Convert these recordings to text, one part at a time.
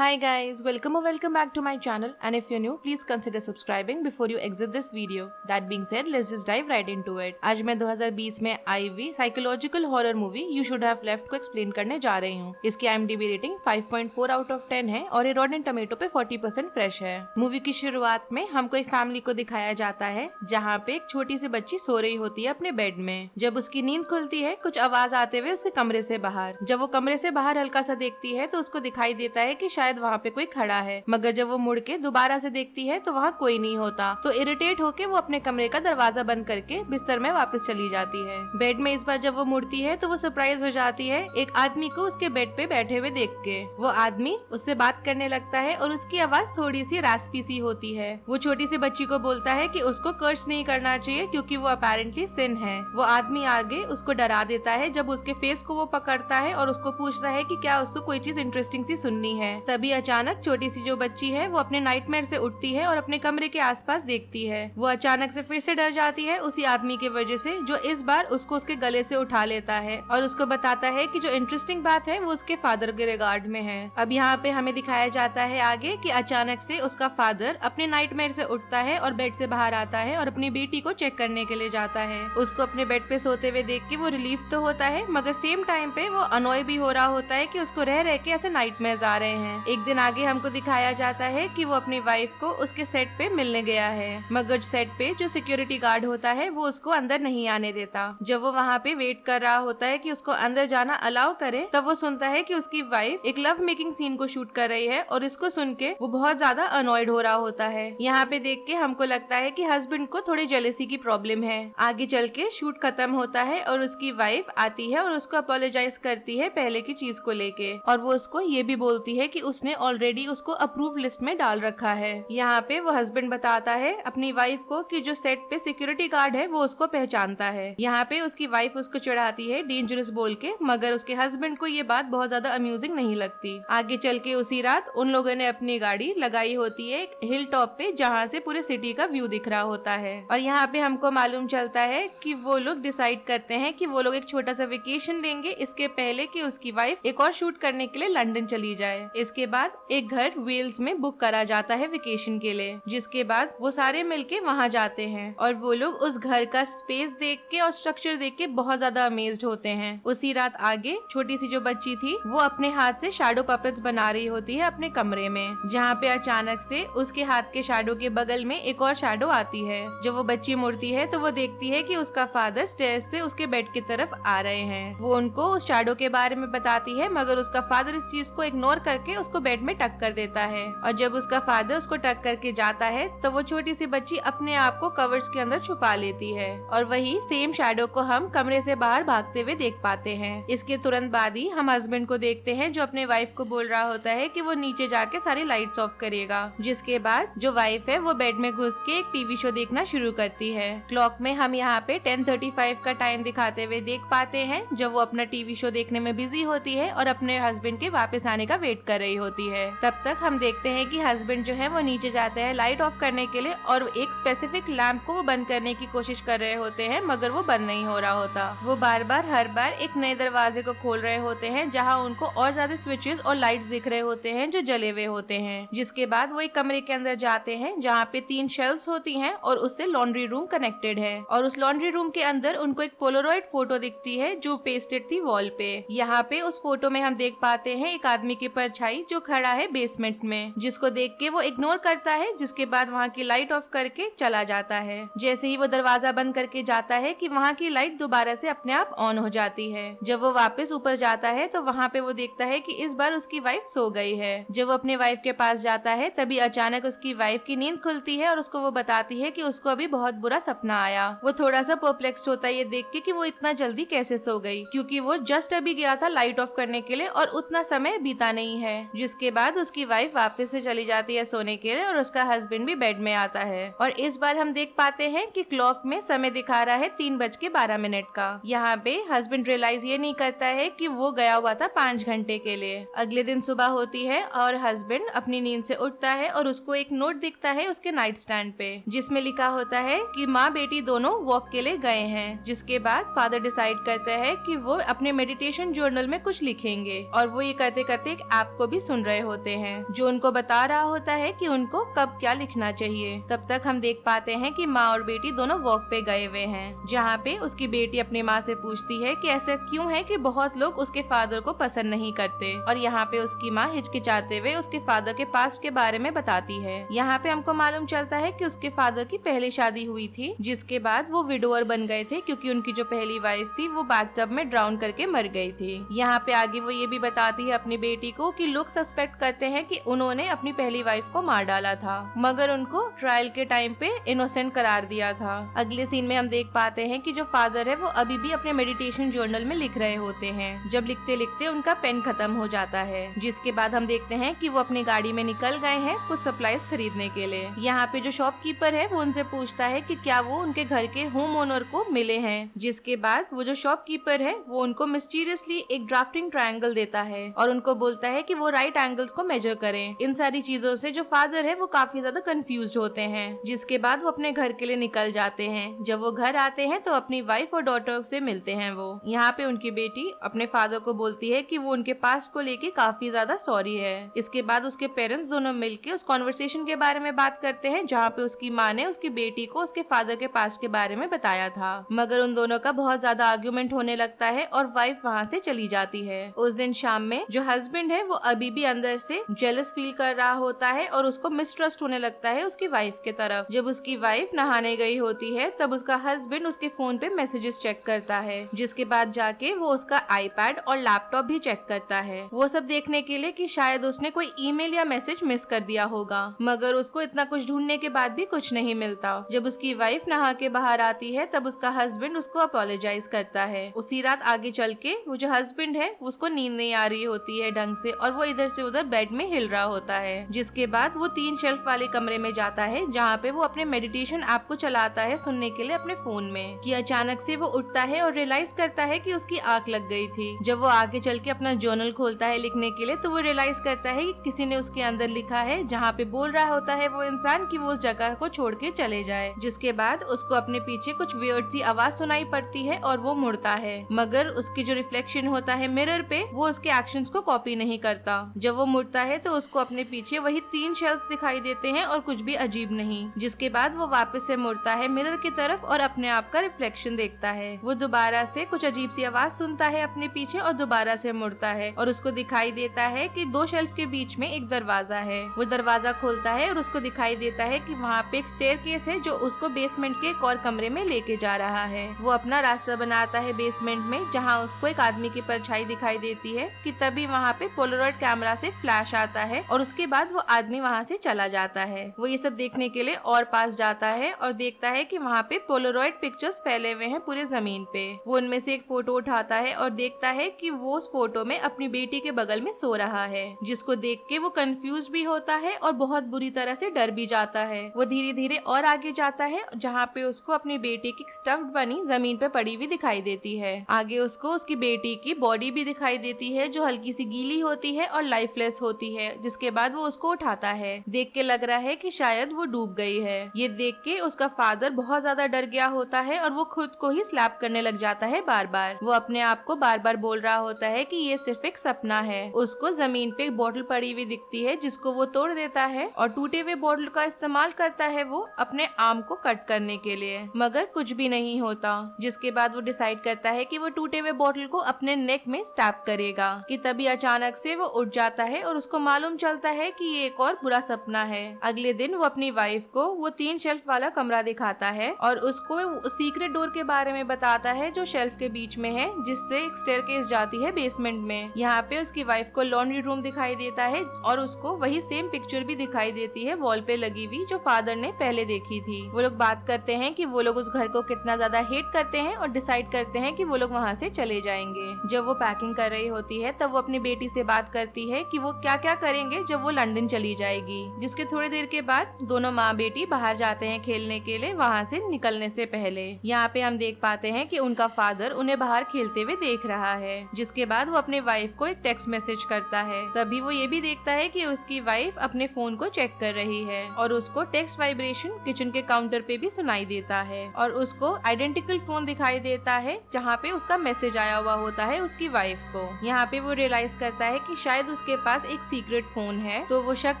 Hi guys, welcome or welcome back to my channel, and if you're new, please consider subscribing before you exit this video. That being said, let's just dive right into it. आज मैं 2020 में आई हुई psychological horror movie you should have left को explain करने जा रही हूँ। इसकी IMDb रेटिंग 5.4 आउट ऑफ 10 है और ये रॉटेन टमेटो पे 40% फ्रेश है। मूवी की शुरुआत में हमको एक फैमिली को दिखाया जाता है जहाँ पे एक छोटी सी बच्ची सो रही होती है अपने बेड में। जब उसकी नींद खुलती है कुछ आवाज आते हुए उसके कमरे से बाहर। जब वो कमरे से बाहर हल्का सा देखती है तो उसको दिखाई देता है कि शायद वहाँ पे कोई खड़ा है, मगर जब वो मुड़ के दोबारा से देखती है तो वहाँ कोई नहीं होता। तो इरिटेट होके वो अपने कमरे का दरवाजा बंद करके बिस्तर में वापस चली जाती है। बेड में इस बार जब वो मुड़ती है तो वो सरप्राइज हो जाती है एक आदमी को उसके बेड पे बैठे हुए देख के। वो आदमी उससे बात करने लगता है और उसकी आवाज थोड़ी सी रास्पी सी होती है। वो छोटी सी बच्ची को बोलता है कि उसको कर्स नहीं करना चाहिए क्योंकि वो अपेरेंटली सिन है। वो आदमी आगे उसको डरा देता है जब उसके फेस को वो पकड़ता है और उसको पूछता है कि क्या उसको कोई चीज इंटरेस्टिंग सी सुननी है। तभी अचानक छोटी सी जो बच्ची है वो अपने नाइटमेयर से उठती है और अपने कमरे के आसपास देखती है। वो अचानक से फिर से डर जाती है उसी आदमी के वजह से जो इस बार उसको उसके गले से उठा लेता है और उसको बताता है कि जो इंटरेस्टिंग बात है वो उसके फादर के रिगार्ड में है। अब यहाँ पे हमें दिखाया जाता है आगे कि अचानक से उसका फादर अपने नाइटमेयर से उठता है और बेड से बाहर आता है और अपनी बेटी को चेक करने के लिए जाता है। उसको अपने बेड पे सोते हुए देख के वो रिलीफ तो होता है मगर सेम टाइम पे वो अनॉय भी हो रहा होता है कि उसको रह रह के ऐसे नाइटमेयर्स आ रहे हैं। एक दिन आगे हमको दिखाया जाता है कि वो अपनी वाइफ को उसके सेट पे मिलने गया है मगर सेट पे जो सिक्योरिटी गार्ड होता है वो उसको अंदर नहीं आने देता। जब वो वहाँ पे वेट कर रहा होता है कि उसको अंदर जाना अलाउ करे तब वो सुनता है कि उसकी वाइफ एक लव मेकिंग सीन को शूट कर रही है और इसको सुन के वो बहुत ज्यादा अनॉयड हो रहा होता है। यहाँ पे देख के हमको लगता है कि हस्बैंड को थोड़ी जेलेसी की प्रॉब्लम है। आगे चल के शूट खत्म होता है और उसकी वाइफ आती है और उसको अपोलोजाइज करती है पहले की चीज को लेके और वो उसको ये भी बोलती है कि उसने ऑलरेडी उसको अप्रूव लिस्ट में डाल रखा है। यहाँ पे वो हस्बैंड बताता है अपनी वाइफ को कि जो सेट पे सिक्योरिटी गार्ड है वो उसको पहचानता है। यहाँ पे उसकी वाइफ उसको चिढ़ाती है डेंजरस बोल के मगर उसके हस्बैंड को ये बात बहुत ज्यादा अम्यूजिंग नहीं लगती। आगे चल के उसी रात उन लोगों ने अपनी गाड़ी लगाई होती है एक हिल टॉप पे जहाँ से पूरे सिटी का व्यू दिख रहा होता है और यहाँ पे हमको मालूम चलता है कि वो लोग डिसाइड करते हैं कि वो लोग एक छोटा सा वेकेशन लेंगे इसके पहले कि उसकी वाइफ एक और शूट करने के लिए लंदन चली जाए। इसके बाद एक घर वेल्स में बुक करा जाता है वेकेशन के लिए, जिसके बाद वो सारे मिलके वहाँ जाते हैं और वो लोग उस घर का स्पेस देख के और स्ट्रक्चर देख के बहुत ज्यादा अमेज्ड होते हैं। उसी रात आगे छोटी सी जो बच्ची थी वो अपने हाथ से शैडो पपेट्स बना रही होती है अपने कमरे में, जहाँ पे अचानक से उसके हाथ के शैडो के बगल में एक और शैडो आती है। जब वो बच्ची मुड़ती है तो वो देखती है कि उसका फादर स्टेयर्स से उसके बेड की तरफ आ रहे हैं। वो उनको उस शैडो के बारे में बताती है मगर उसका फादर इस चीज को इग्नोर करके उसको बेड में टक कर देता है और जब उसका फादर उसको टक करके जाता है तो वो छोटी सी बच्ची अपने आप को कवर्स के अंदर छुपा लेती है और वही सेम शैडो को हम कमरे से बाहर भागते हुए देख पाते हैं। इसके तुरंत बाद ही हम हस्बैंड को देखते हैं जो अपने वाइफ को बोल रहा होता है कि वो नीचे जाके सारी लाइट्स ऑफ करेगा, जिसके बाद जो वाइफ है वो बेड में घुस के एक टीवी शो देखना शुरू करती है। क्लॉक में हम यहाँ पे 10:35 का टाइम दिखाते हुए देख पाते हैं जब वो अपना टीवी शो देखने में बिजी होती है और अपने हस्बैंड के वापस आने का वेट कर रही होती है। तब तक हम देखते हैं कि हस्बैंड जो है वो नीचे जाते हैं लाइट ऑफ करने के लिए और एक स्पेसिफिक लैंप को वो बंद करने की कोशिश कर रहे होते हैं मगर वो बंद नहीं हो रहा होता। वो बार बार हर बार एक नए दरवाजे को खोल रहे होते हैं जहाँ उनको और ज्यादा स्विचेस और लाइट्स दिख रहे होते हैं जो जले हुए होते हैं। जिसके बाद वो एक कमरे के अंदर जाते हैं जहाँ पे 3 शेल्फ्स होती हैं और उससे लॉन्ड्री रूम कनेक्टेड है और उस लॉन्ड्री रूम के अंदर उनको एक पोलरॉइड फोटो दिखती है जो पेस्टेड थी वॉल पे। यहाँ पे उस फोटो में हम देख पाते हैं एक आदमी की परछाई जो खड़ा है बेसमेंट में, जिसको देख के वो इग्नोर करता है, जिसके बाद वहाँ की लाइट ऑफ करके चला जाता है। जैसे ही वो दरवाजा बंद करके जाता है कि वहाँ की लाइट दोबारा से अपने आप ऑन हो जाती है। जब वो वापस ऊपर जाता है तो वहाँ पे वो देखता है कि इस बार उसकी वाइफ सो गई है। जब वो अपने वाइफ के पास जाता है तभी अचानक उसकी वाइफ की नींद खुलती है और उसको वो बताती है कि उसको अभी बहुत बुरा सपना आया। वो थोड़ा सा परप्लेक्स्ड होता है ये देख के कि वो इतना जल्दी कैसे सो गई, क्योंकि वो जस्ट अभी गया था लाइट ऑफ करने के लिए और उतना समय बीता नहीं है। जिसके बाद उसकी वाइफ वापस से चली जाती है सोने के लिए और उसका हस्बैंड भी बेड में आता है और इस बार हम देख पाते हैं कि क्लॉक में समय दिखा रहा है 3:12 का। यहाँ पे हस्बैंड रियलाइज ये नहीं करता है कि वो गया हुआ था 5 घंटे के लिए। अगले दिन सुबह होती है और हस्बैंड अपनी नींद से उठता है और उसको एक नोट दिखता है उसके नाइट स्टैंड पे जिसमें लिखा होता है कि माँ बेटी दोनों वॉक के लिए गए हैं। जिसके बाद फादर डिसाइड करते हैं कि वो अपने मेडिटेशन जर्नल में कुछ लिखेंगे और वो ये करते करते एक ऐप को भी सुन रहे होते हैं, जो उनको बता रहा होता है कि उनको कब क्या लिखना चाहिए। तब तक हम देख पाते हैं कि माँ और बेटी दोनों वॉक पे गए हुए हैं, जहाँ पे उसकी बेटी अपनी माँ से पूछती है कि ऐसा क्यों है कि बहुत लोग उसके फादर को पसंद नहीं करते, और यहाँ पे उसकी माँ हिचकिचाते हुए उसके फादर के पास्ट के बारे में बताती है। यहाँ पे हमको मालूम चलता है कि उसके फादर की पहले शादी हुई थी, जिसके बाद वो विडोअर बन गए थे क्योंकि उनकी जो पहली वाइफ थी वो बाथटब में ड्राउन करके मर गई थी। यहाँ पे आगे वो ये भी बताती है अपनी बेटी को कि लोग सस्पेक्ट करते हैं कि उन्होंने अपनी पहली वाइफ को मार डाला था, मगर उनको ट्रायल के टाइम पे इनोसेंट करार दिया था। अगले सीन में हम देख पाते हैं कि जो फादर है वो अभी भी अपने मेडिटेशन जर्नल में लिख रहे होते हैं, जब लिखते लिखते उनका पेन खत्म हो जाता है, जिसके बाद हम देखते हैं कि वो अपनी गाड़ी में निकल गए हैं कुछ सप्लाईज खरीदने के लिए। यहाँ पे जो शॉपकीपर है वो उनसे पूछता है कि क्या वो उनके घर के होम ओनर को मिले हैं, जिसके बाद वो जो शॉपकीपर है वो उनको मिस्टीरियसली एक ड्राफ्टिंग ट्रायंगल देता है और उनको बोलता है कि वो राइट एंगल्स को मेजर करें। इन सारी चीजों से जो फादर है वो काफी ज्यादा कंफ्यूज्ड होते हैं, जिसके बाद वो अपने घर के लिए निकल जाते हैं। जब वो घर आते हैं तो अपनी वाइफ और डॉटर से मिलते हैं। वो यहाँ पे उनकी बेटी अपने फादर को बोलती है कि वो उनके पास्ट को लेके काफी ज्यादा सॉरी है। इसके बाद उसके पेरेंट्स दोनों मिलके उस कॉन्वर्सेशन के बारे में बात करते हैं, जहाँ पे उसकी माँ ने उसकी बेटी को उसके फादर के पास्ट के बारे में बताया था, मगर उन दोनों का बहुत ज्यादा आर्ग्यूमेंट होने लगता है और वाइफ वहाँ से चली जाती है। उस दिन शाम में जो हस्बैंड है वो अभी भी अंदर से जेलस फील कर रहा होता है और उसको मिसट्रस्ट होने लगता है उसकी वाइफ के तरफ। जब उसकी वाइफ नहाने गई होती है तब उसका हस्बैंड उसके फोन पे मैसेजेस चेक करता है, जिसके बाद जाके वो उसका आईपैड और लैपटॉप भी चेक करता है, वो सब देखने के लिए कि शायद उसने कोई ईमेल या मैसेज मिस कर दिया होगा, मगर उसको इतना कुछ ढूंढने के बाद भी कुछ नहीं मिलता। जब उसकी वाइफ नहा के बाहर आती है तब उसका हस्बैंड उसको अपोलोजाइज करता है। उसी रात आगे चल के वो जो हस्बैंड है उसको नींद नहीं आ रही होती है ढंग से और वो इधर से उधर बेड में हिल रहा होता है, जिसके बाद वो 3 शेल्फ वाले कमरे में जाता है जहाँ पे वो अपने मेडिटेशन ऐप को चलाता है सुनने के लिए अपने फोन में, कि अचानक से वो उठता है और रियलाइज करता है कि उसकी आंख लग गई थी। जब वो आगे चल के अपना जर्नल खोलता है लिखने के लिए तो वो रियलाइज करता है कि किसी ने उसके अंदर लिखा है, जहाँ पे बोल रहा होता है वो इंसान कि वो उस जगह को छोड़ के चले जाए। जिसके बाद उसको अपने पीछे कुछ वियर्ड सी आवाज सुनाई पड़ती है और वो मुड़ता है, मगर उसकी जो रिफ्लेक्शन होता है मिरर पे वो उसके एक्शंस को कॉपी नहीं करता। जब वो मुड़ता है तो उसको अपने पीछे वही 3 शेल्फ्स दिखाई देते हैं और कुछ भी अजीब नहीं। जिसके बाद वो वापस से मुड़ता है मिरर की तरफ और अपने आप का रिफ्लेक्शन देखता है। वो दोबारा से कुछ अजीब सी आवाज सुनता है अपने पीछे और दोबारा से मुड़ता है और उसको दिखाई देता है कि 2 शेल्फ के बीच में एक दरवाजा है। वो दरवाजा खोलता है और उसको दिखाई देता है कि वहाँ पे एक स्टेयरकेस है जो उसको बेसमेंट के एक और कमरे में लेके जा रहा है। वो अपना रास्ता बनाता है बेसमेंट में, जहाँ उसको एक आदमी की परछाई दिखाई देती है कि तभी वहाँ पे पोलरॉइड कैमरा से फ्लैश आता है और उसके बाद वो आदमी वहाँ से चला जाता है। वो ये सब देखने के लिए और पास जाता है और देखता है कि वहाँ पे पोलरॉइड पिक्चर्स फैले हुए हैं पूरे जमीन पे। वो उनमें से एक फोटो उठाता है और देखता है कि वो उस फोटो में अपनी बेटी के बगल में सो रहा है, जिसको देख के वो कंफ्यूज भी होता है और बहुत बुरी तरह से डर भी जाता है। वो धीरे धीरे और आगे जाता है जहाँ पे उसको अपनी बेटी की स्टफ्ड बनी जमीन पे पड़ी हुई दिखाई देती है। आगे उसको उसकी बेटी की बॉडी भी दिखाई देती है जो हल्की सी गीली होती है और लाइफलेस होती है। जिसके बाद वो उसको उठाता है, देख के लग रहा है कि शायद वो डूब गई है। ये देख के उसका फादर बहुत ज्यादा डर गया होता है और वो खुद को ही स्लैप करने लग जाता है बार बार। वो अपने आप को बार बार बोल रहा होता है कि ये सिर्फ एक सपना है। उसको जमीन पे एक बोतल पड़ी हुई दिखती है जिसको वो तोड़ देता है और टूटे हुए बोतल का इस्तेमाल करता है वो अपने आर्म को कट करने के लिए, मगर कुछ भी नहीं होता। जिसके बाद वो डिसाइड करता है कि वो टूटे हुए बोतल को अपने नेक में स्टैप करेगा, कि तभी अचानक से वो उठ जाता है और उसको मालूम चलता है कि ये एक और बुरा सपना है। अगले दिन वो अपनी वाइफ को वो 3 शेल्फ वाला कमरा दिखाता है और उसको सीक्रेट डोर के बारे में बताता है जो शेल्फ के बीच में है, जिससे एक स्टेयरकेस जाती है बेसमेंट में। यहाँ पे उसकी वाइफ को लॉन्ड्री रूम दिखाई देता है और उसको वही सेम पिक्चर भी दिखाई देती है वॉल पे लगी हुई जो फादर ने पहले देखी थी। वो लोग बात करते हैं कि वो लोग उस घर को कितना ज्यादा हेट करते हैं और डिसाइड करते हैं कि वो लोग वहाँ से चले जाएंगे। जब वो पैकिंग कर रही होती है तब वो अपनी बेटी से बात करती है कि वो क्या क्या करेंगे जब वो लंदन चली जाएगी। जिसके थोड़ी देर के बाद दोनों माँ बेटी बाहर जाते हैं खेलने के लिए वहाँ से निकलने से पहले। यहाँ पे हम देख पाते हैं कि उनका फादर उन्हें बाहर खेलते हुए देख रहा है। जिसके बाद वो अपने वाइफ को एक टेक्स्ट मैसेज करता है। तभी वो ये भी देखता है कि उसकी वाइफ अपने फोन को चेक कर रही है और उसको टेक्स्ट वाइब्रेशन किचन के काउंटर पे भी सुनाई देता है और उसको आइडेंटिकल फोन दिखाई देता है जहाँ पे उसका मैसेज आया हुआ होता है उसकी वाइफ को। यहाँ पे वो रियलाइज करता है कि शायद उसके पास एक सीक्रेट फोन है, तो वो शक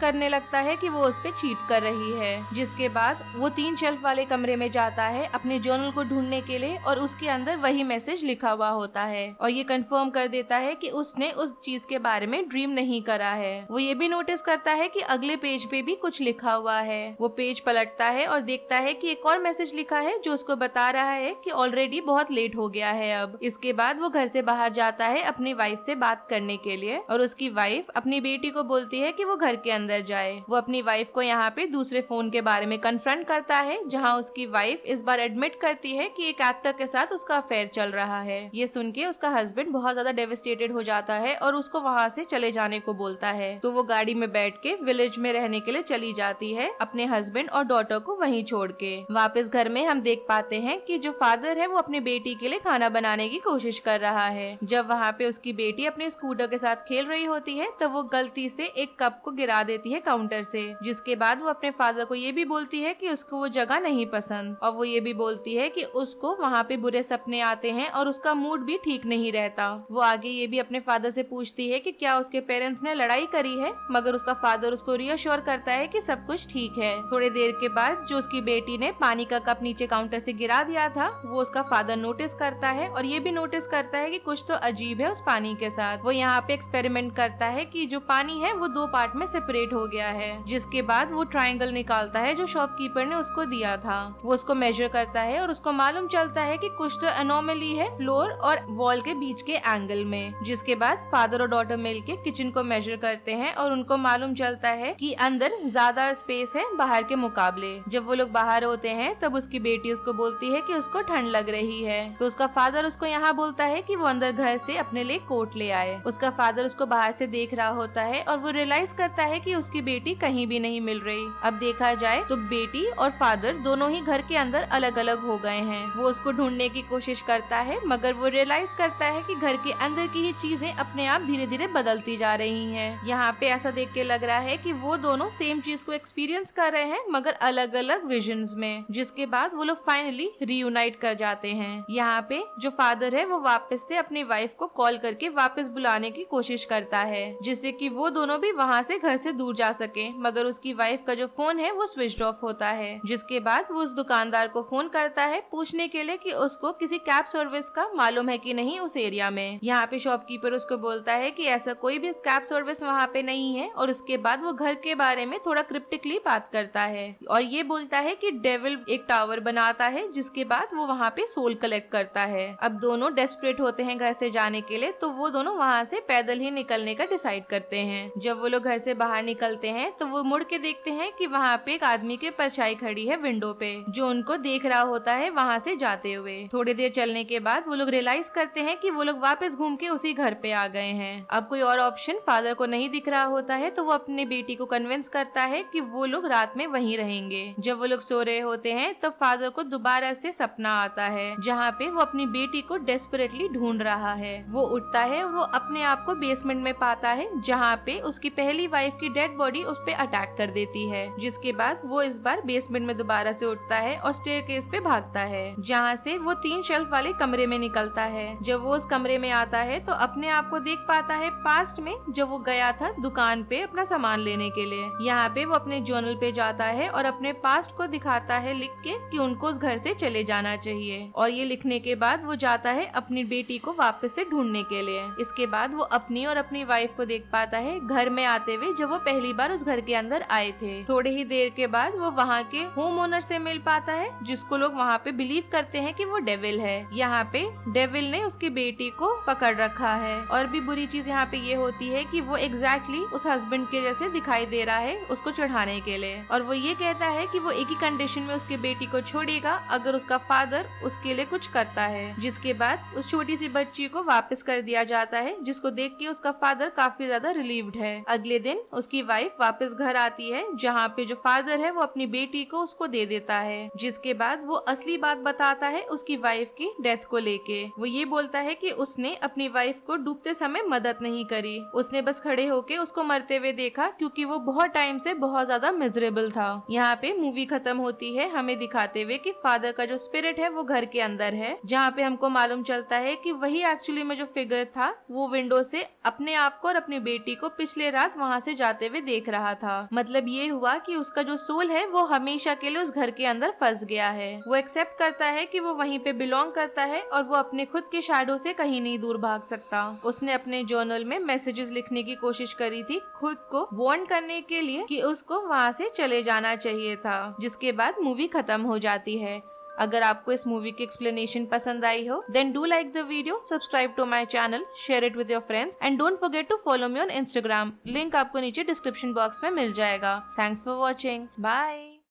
करने लगता है कि वो उस पे चीट कर रही है। जिसके बाद वो 3 शेल्फ वाले कमरे में जाता है अपने जर्नल को ढूंढने के लिए, और उसके अंदर वही मैसेज लिखा हुआ होता है और ये कंफर्म कर देता है कि उसने उस चीज के बारे में ड्रीम नहीं करा है। वो ये भी नोटिस करता है कि अगले पेज पे भी कुछ लिखा हुआ है। वो पेज पलटता है और देखता है कि एक और मैसेज लिखा है जो उसको बता रहा है कि ऑलरेडी बहुत लेट हो गया है अब। इसके बाद वो घर से बाहर जाता है अपनी वाइफ से बात करने के लिए, और उसकी वाइफ अपनी बेटी को बोलती है कि वो घर के अंदर जाए। वो अपनी वाइफ को यहाँ पे दूसरे फोन के बारे में कन्फ्रंट करता है, जहाँ उसकी वाइफ इस बार एडमिट करती है कि एक एक्टर के साथ उसका अफेयर चल रहा है। ये सुन के उसका हस्बैंड बहुत ज्यादा डेविस्टेटेड हो जाता है और उसको वहाँ से चले जाने को बोलता है। तो वो गाड़ी में बैठ के विलेज में रहने के लिए चली जाती है, अपने हस्बैंड और डॉटर को वहीं छोड़ के। वापस घर में हम देख पाते हैं कि जो फादर है वो अपनी बेटी के लिए खाना बनाने की कोशिश कर रहा है। जब वहाँ पे उसकी बेटी अपने स्कूटर के साथ खेल रही होती है तो वो गलती से एक कप को गिरा देती है काउंटर से। जिसके बाद वो अपने फादर को ये भी बोलती है कि उसको वो जगह नहीं पसंद, और वो ये भी बोलती है कि उसको वहाँ पे बुरे सपने आते हैं और उसका मूड भी ठीक नहीं रहता। वो आगे ये भी अपने फादर से पूछती है कि क्या उसके पेरेंट्स ने लड़ाई करी है, मगर उसका फादर उसको रियश्योर करता है कि सब कुछ ठीक है। थोड़ी देर के बाद जो उसकी बेटी ने पानी का कप नीचे काउंटर से गिरा दिया था वो उसका फादर नोटिस करता है, और ये भी नोटिस करता है कि कुछ तो अजीब है उस पानी के साथ। वो यहाँ पे एक्सपेरिमेंट करता है कि जो पानी है वो 2 पार्ट में सेपरेट हो गया है। जिसके बाद वो ट्रायंगल निकालता है जो शॉपकीपर ने उसको दिया था। वो उसको मेजर करता है और उसको मालूम चलता है कि कुछ तो एनोमली है फ्लोर और वॉल के बीच के एंगल में। जिसके बाद फादर और डॉटर मिलके किचन को मेजर करते हैं और उनको मालूम चलता है कि अंदर ज्यादा स्पेस है बाहर के मुकाबले। जब वो लोग बाहर होते हैं तब उसकी बेटी उसको बोलती है कि उसको ठंड लग रही है, तो उसका फादर उसको यहाँ बोलता है कि वो अंदर घर से अपने लिए कोट ले आए। उसका फादर उसको बाहर से देख रहा होता है और वो रियलाइज करता है कि उसकी बेटी कहीं भी नहीं मिल रही। अब देखा जाए तो बेटी और फादर दोनों ही घर के अंदर अलग अलग हो गए हैं। वो उसको ढूंढने की कोशिश करता है, मगर वो रियलाइज करता है कि घर के अंदर की ही चीजें अपने आप धीरे धीरे बदलती जा रही हैं। यहाँ पे ऐसा देख के लग रहा है कि वो दोनों सेम चीज को एक्सपीरियंस कर रहे हैं मगर अलग अलग विजन्स में। जिसके बाद वो लोग फाइनली रीयूनाइट कर जाते हैं। यहाँ पे जो फादर है वो वापस से अपनी वाइफ को कॉल करके वापस बुलाने की कोशिश करता है, जिससे कि वो दोनों भी वहाँ से घर से दूर जा सके, मगर उसकी वाइफ का जो फोन है वो स्विच ऑफ होता है। जिसके बाद वो उस दुकानदार को फोन करता है पूछने के लिए कि उसको किसी कैब सर्विस का मालूम है कि नहीं उस एरिया में। यहाँ पे शॉपकीपर उसको बोलता है कि ऐसा कोई भी कैब सर्विस वहाँ पे नहीं है, और उसके बाद वो घर के बारे में थोड़ा क्रिप्टिकली बात करता है और ये बोलता है कि डेविल एक टावर बनाता है, जिसके बाद वो वहाँ पे सोल कलेक्ट करता है। अब दोनों डेस्परेट होते हैं घर से जाने के लिए, तो वो दोनों वहाँ से पैदल ही निकलने का डिसाइड करते हैं। जब वो लोग घर से बाहर निकलते हैं तो वो मुड़ के देखते हैं कि वहाँ पे एक आदमी की परछाई खड़ी है विंडो पे, जो उनको देख रहा होता है वहाँ से जाते हुए। थोड़ी देर चलने के बाद वो लोग रियलाइज करते हैं कि वो लोग वापस घूम के उसी घर पे आ गए हैं। अब कोई और ऑप्शन फादर को नहीं दिख रहा होता है, तो वो अपनी बेटी को कन्विंस करता है कि वो लोग रात में वहीं रहेंगे। जब वो लोग सो रहे होते हैं तब फादर को दोबारा से सपना आता है, जहाँ पे वो अपनी बेटी को डेस्परेटली ढूंढ रहा है। वो उठता है और वो अपने आप को बेसमेंट में पाता है, जहाँ पे उसकी पहली वाइफ की डेड बॉडी उस पे अटैक कर देती है। जिसके बाद वो इस बार बेसमेंट में दोबारा से उठता है और स्टेयरकेस पे भागता है, जहाँ से वो 3 शेल्फ वाले कमरे में निकलता है। जब वो उस कमरे में आता है तो अपने आप को देख पाता है पास्ट में, जब वो गया था दुकान पे अपना सामान लेने के लिए। यहाँ पे वो अपने जर्नल पे जाता है और अपने पास्ट को दिखाता है लिख के कि उनको उस घर से चले जाना चाहिए, और ये लिखने के बाद वो जाता है अपनी बेटी को वापस से ढूंढने के लिए। इसके बाद वो अपनी और अपनी वाइफ को देख पाता है घर में आते हुए, जब वो पहली बार उस घर के अंदर आए थे। थोड़े ही देर के बाद वो वहाँ के होम ओनर से मिल पाता है, जिसको लोग वहाँ पे बिलीव करते हैं कि वो डेविल है। यहाँ पे डेविल ने उसकी बेटी को पकड़ रखा है, और भी बुरी चीज यहाँ पे ये होती है कि वो एग्जैक्टली उस हस्बैंड के जैसे दिखाई दे रहा है उसको चढ़ाने के लिए, और वो ये कहता है कि वो एक ही कंडीशन में उसकी बेटी को छोड़ेगा अगर उसका फादर उसके लिए कुछ करता है। जिसके बाद उस छोटी सी बच्ची को वापस कर दिया जाता है, जिसको देख के उसका फादर काफी ज्यादा रिलीव्ड है। अगले दिन उसकी वाइफ वापस घर आती है, जहाँ पे जो फादर है वो अपनी बेटी को उसको दे देता है। जिसके बाद वो असली बात बताता है उसकी वाइफ की डेथ को लेके। वो ये बोलता है कि उसने अपनी वाइफ को डूबते समय मदद नहीं करी, उसने बस खड़े होके उसको मरते हुए देखा, क्योंकि वो बहुत टाइम से बहुत ज्यादा मिजरेबल था। यहाँ पे मूवी खत्म होती है हमें दिखाते हुए कि फादर का जो स्पिरिट है वो घर के अंदर है, जहाँ पे हमको मालूम चलता है कि वही एक्चुअली में जो फिगर था वो विंडो से अपने आप बाप को और अपनी बेटी को पिछले रात वहाँ से जाते हुए देख रहा था। मतलब ये हुआ कि उसका जो सोल है वो हमेशा के लिए उस घर के अंदर फंस गया है। वो एक्सेप्ट करता है कि वो वहीं पे बिलोंग करता है और वो अपने खुद के शैडो से कहीं नहीं दूर भाग सकता। उसने अपने जर्नल में मैसेजेस लिखने की कोशिश करी थी खुद को वार्न करने के लिए कि उसको वहाँ से चले जाना चाहिए था, जिसके बाद मूवी खत्म हो जाती है। अगर आपको इस मूवी की एक्सप्लेनेशन पसंद आई हो then do like the video, subscribe to my channel, share it with your friends and don't forget to follow me on Instagram. Link आपको नीचे डिस्क्रिप्शन बॉक्स में मिल जाएगा। Thanks for watching, bye.